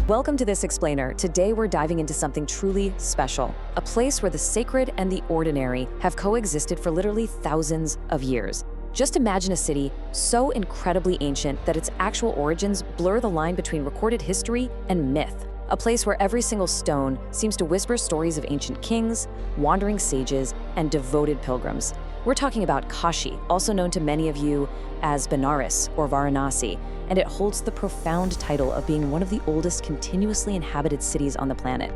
Welcome to This Explainer. Today we're diving into something truly special, a place where the sacred and the ordinary have coexisted for literally thousands of years. Just imagine a city so incredibly ancient that its actual origins blur the line between recorded history and myth. A place where every single stone seems to whisper stories of ancient kings, wandering sages, and devoted pilgrims. We're talking about Kashi, also known to many of you as Banaras or Varanasi, and it holds the profound title of being one of the oldest continuously inhabited cities on the planet.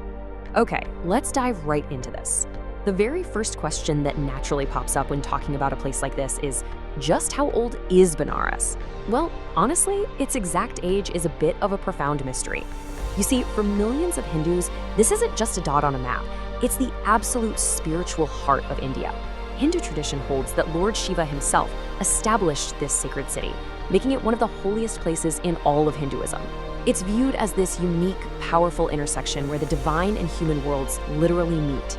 Okay, let's dive right into this. The very first question that naturally pops up when talking about a place like this is, just how old is Benares? Well, honestly, its exact age is a bit of a profound mystery. You see, for millions of Hindus, this isn't just a dot on a map. It's the absolute spiritual heart of India. Hindu tradition holds that Lord Shiva himself established this sacred city, making it one of the holiest places in all of Hinduism. It's viewed as this unique, powerful intersection where the divine and human worlds literally meet.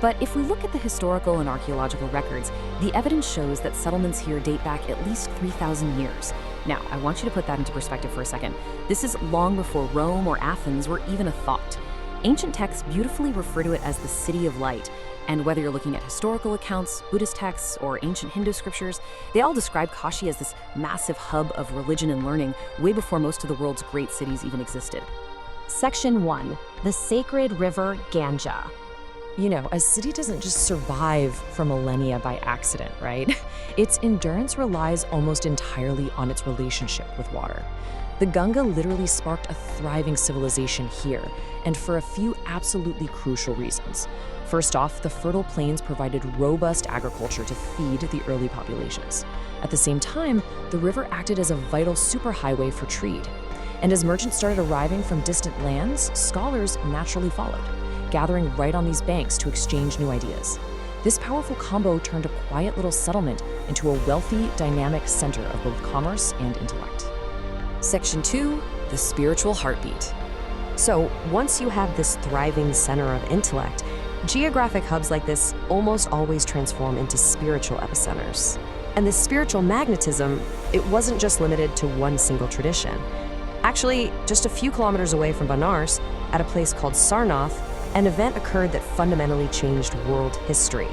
But if we look at the historical and archaeological records, the evidence shows that settlements here date back at least 3,000 years. Now, I want you to put that into perspective for a second. This is long before Rome or Athens were even a thought. Ancient texts beautifully refer to it as the City of Light, and whether you're looking at historical accounts, Buddhist texts, or ancient Hindu scriptures, they all describe Kashi as this massive hub of religion and learning way before most of the world's great cities even existed. Section 1. The Sacred River Ganga. You know, a city doesn't just survive for millennia by accident, right? Its endurance relies almost entirely on its relationship with water. The Ganga literally sparked a thriving civilization here, and for a few absolutely crucial reasons. First off, the fertile plains provided robust agriculture to feed the early populations. At the same time, the river acted as a vital superhighway for trade. And as merchants started arriving from distant lands, scholars naturally followed, gathering right on these banks to exchange new ideas. This powerful combo turned a quiet little settlement into a wealthy, dynamic center of both commerce and intellect. Section 2. The spiritual heartbeat. So, once you have this thriving center of intellect, geographic hubs like this almost always transform into spiritual epicenters. And this spiritual magnetism, it wasn't just limited to one single tradition. Actually, just a few kilometers away from Banaras, at a place called Sarnath, an event occurred that fundamentally changed world history.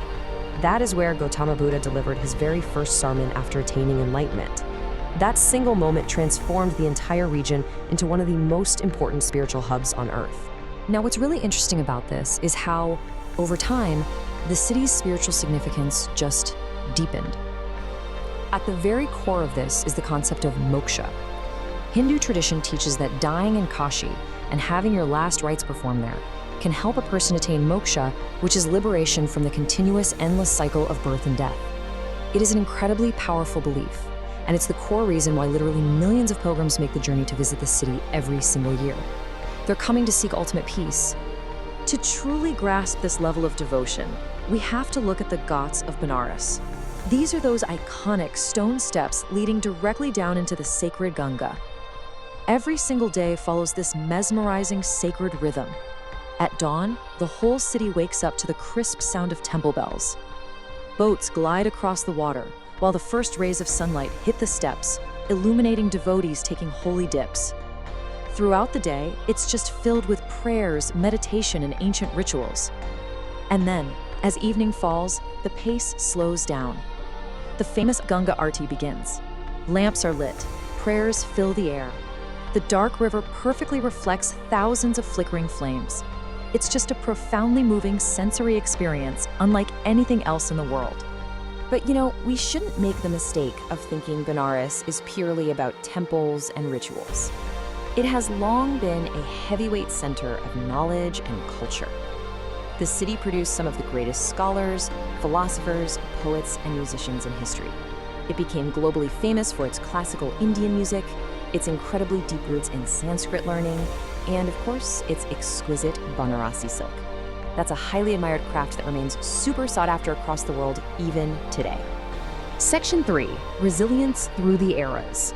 That is where Gautama Buddha delivered his very first sermon after attaining enlightenment. That single moment transformed the entire region into one of the most important spiritual hubs on Earth. Now, what's really interesting about this is how, over time, the city's spiritual significance just deepened. At the very core of this is the concept of moksha. Hindu tradition teaches that dying in Kashi and having your last rites performed there can help a person attain moksha, which is liberation from the continuous, endless cycle of birth and death. It is an incredibly powerful belief, and it's the core reason why literally millions of pilgrims make the journey to visit the city every single year. They're coming to seek ultimate peace. To truly grasp this level of devotion, we have to look at the Ghats of Benares. These are those iconic stone steps leading directly down into the sacred Ganga. Every single day follows this mesmerizing sacred rhythm. At dawn, the whole city wakes up to the crisp sound of temple bells. Boats glide across the water, while the first rays of sunlight hit the steps, illuminating devotees taking holy dips. Throughout the day, it's just filled with prayers, meditation, and ancient rituals. And then, as evening falls, the pace slows down. The famous Ganga Aarti begins. Lamps are lit, prayers fill the air. The dark river perfectly reflects thousands of flickering flames. It's just a profoundly moving sensory experience, unlike anything else in the world. But you know, we shouldn't make the mistake of thinking Benares is purely about temples and rituals. It has long been a heavyweight center of knowledge and culture. The city produced some of the greatest scholars, philosophers, poets, and musicians in history. It became globally famous for its classical Indian music, its incredibly deep roots in Sanskrit learning, and of course, its exquisite Banarasi silk. That's a highly admired craft that remains super sought after across the world even today. Section 3. Resilience through the eras.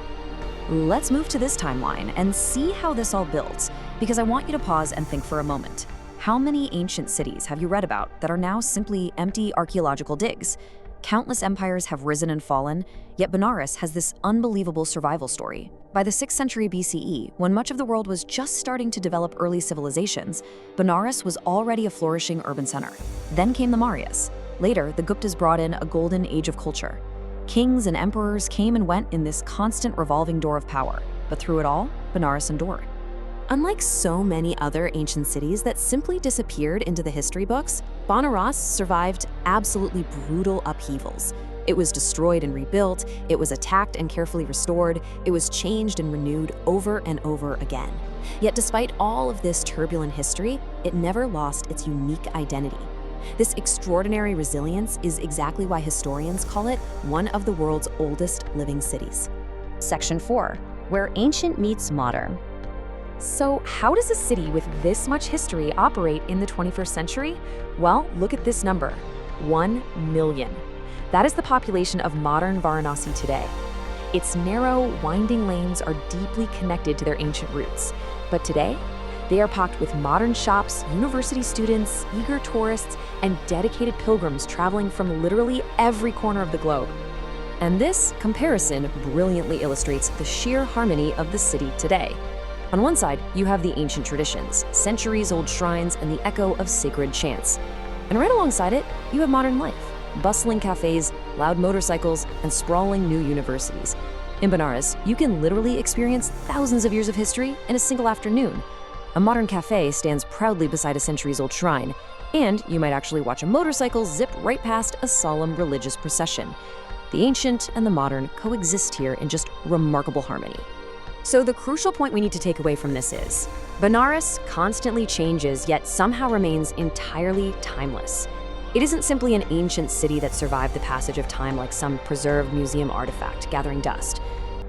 Let's move to this timeline and see how this all builds, because I want you to pause and think for a moment. How many ancient cities have you read about that are now simply empty archaeological digs? Countless empires have risen and fallen, yet Benares has this unbelievable survival story. By the 6th century BCE, when much of the world was just starting to develop early civilizations, Benares was already a flourishing urban center. Then came the Mauryas. Later, the Guptas brought in a golden age of culture. Kings and emperors came and went in this constant revolving door of power, but through it all, Benares endured. Unlike so many other ancient cities that simply disappeared into the history books, Banaras survived absolutely brutal upheavals. It was destroyed and rebuilt, it was attacked and carefully restored, it was changed and renewed over and over again. Yet despite all of this turbulent history, it never lost its unique identity. This extraordinary resilience is exactly why historians call it one of the world's oldest living cities. Section 4, where ancient meets modern. So how does a city with this much history operate in the 21st century? Well, look at this number, 1 million. That is the population of modern Varanasi today. Its narrow, winding lanes are deeply connected to their ancient roots. But today, they are packed with modern shops, university students, eager tourists, and dedicated pilgrims traveling from literally every corner of the globe. And this comparison brilliantly illustrates the sheer harmony of the city today. On one side, you have the ancient traditions, centuries-old shrines, and the echo of sacred chants. And right alongside it, you have modern life, bustling cafes, loud motorcycles, and sprawling new universities. In Benares, you can literally experience thousands of years of history in a single afternoon. A modern cafe stands proudly beside a centuries-old shrine, and you might actually watch a motorcycle zip right past a solemn religious procession. The ancient and the modern coexist here in just remarkable harmony. So the crucial point we need to take away from this is, Benares constantly changes yet somehow remains entirely timeless. It isn't simply an ancient city that survived the passage of time like some preserved museum artifact gathering dust.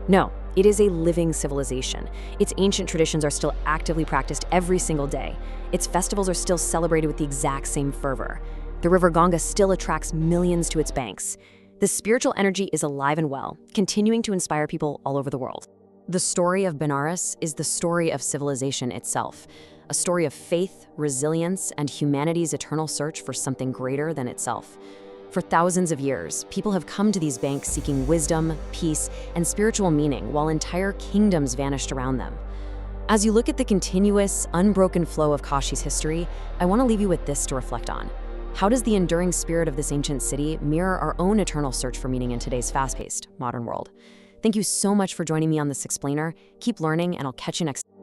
No, it is a living civilization. Its ancient traditions are still actively practiced every single day. Its festivals are still celebrated with the exact same fervor. The River Ganga still attracts millions to its banks. The spiritual energy is alive and well, continuing to inspire people all over the world. The story of Benares is the story of civilization itself, a story of faith, resilience, and humanity's eternal search for something greater than itself. For thousands of years, people have come to these banks seeking wisdom, peace, and spiritual meaning while entire kingdoms vanished around them. As you look at the continuous, unbroken flow of Kashi's history, I want to leave you with this to reflect on. How does the enduring spirit of this ancient city mirror our own eternal search for meaning in today's fast-paced, modern world? Thank you so much for joining me on this explainer. Keep learning, and I'll catch you next time.